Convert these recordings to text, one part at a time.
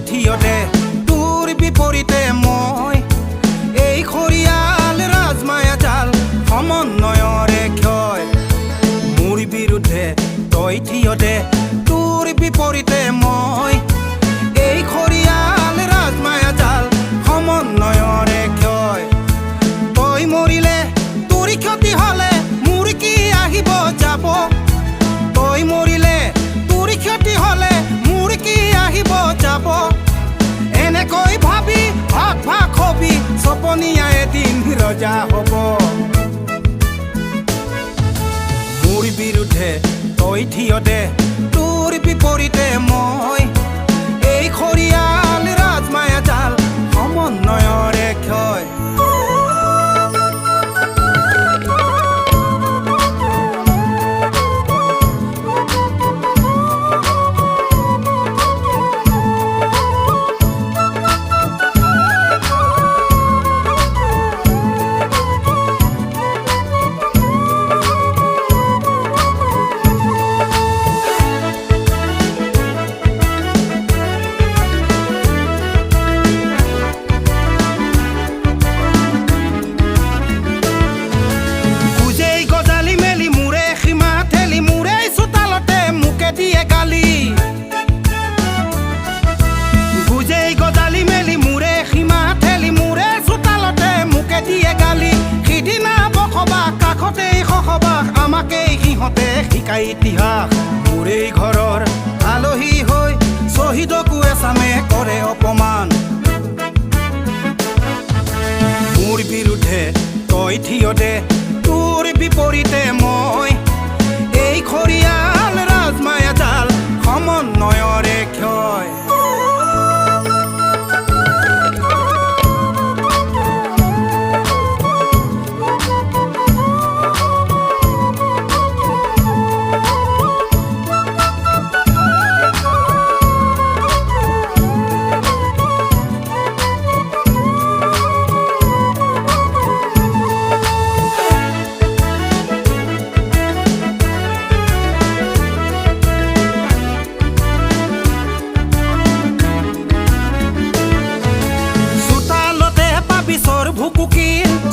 থিয়তে তোৰ বিপৰীতে মই এই খৰিয়াল ৰাজমায়া জাল সমন্বয়ৰে ক্ষয় মোৰ বিৰুদ্ধে তই থিয়তে তোৰ বিপৰীতে মই এই খৰিয়াল ৰাজমায়া জাল সমন্বয়ৰে ক্ষয় তই মৰিলে তোৰ ক্ষতি হলে মোৰ কি আহিব যাব তই মৰিলে তোৰ ক্ষতি হলে মোৰ কি আহিব যাব এনেকৈ ভাবি ভাগ ভাগ হবি সপনীয়া এদিন ৰজা হ'ব মোৰ বিৰুদ্ধে তই থিয়তে তোৰ বিপৰীতে মই এই খৰিয়াল ৰাজমায়া জাল সমন্বয়ৰে ক্ষয় শিকাই ইতিহাস মোৰে ঘৰৰ আলহী হৈ শহীদকো এচামে কৰে অপমান মোৰ বিৰুদ্ধে তই থিয়তে তোৰ বিপৰীতে মই এই খৰিয়াল ৰাজমায়া জাল সমন্বয়ৰে ক্ষয়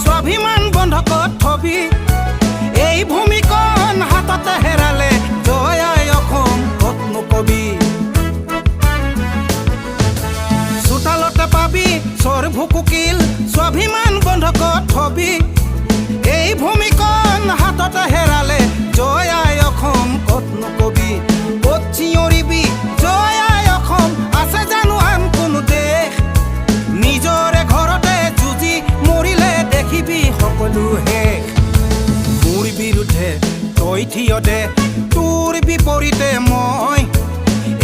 স্বাভিমান বন্ধকত থবি এই ভূমিকণ হাততে হেৰালে জয় আই অসম কতনো কবি চোতালতে পাবি চৰ ভুকুকিল স্বাভিমান বন্ধকত থবি এই ভূমিকণ হাততে হেৰালে জয় আই অসম কতনো কবি ক'ত চিঞৰিবি জয় আই অসম আছে জানো আন কোনো দেশ নিজৰে ঘৰতে যুঁজি মৰিলে দেখিবি সকলো শেষ মোৰ বিৰুদ্ধে তই থিয়তে তোৰ বিপৰীতে মই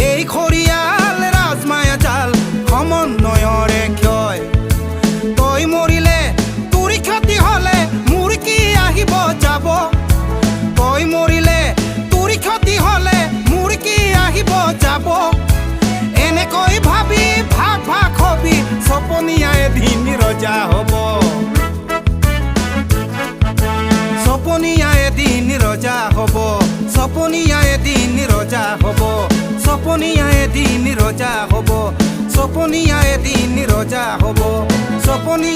এই খৰিয়াল ৰাজমায়া জাল সমন্বয়ৰে ক্ষয় তই মৰিলে তোৰ ক্ষতি হলে মোৰ কি আহিব যাব তই মৰিলে তোৰ ক্ষতি হলে মোৰ কি আহিব যাব এনেকৈ ভাবি ভাগ ভাগ হবি সপনীয়া এদিন ৰজা হ'ব সপনীয়া এদিন ৰজা হ'ব সপনীয়া এদিন ৰজা হ'ব সপনীয়া এদিন ৰজা হ'ব সপনীয়া এদিন ৰজা হ'ব সপনীয়া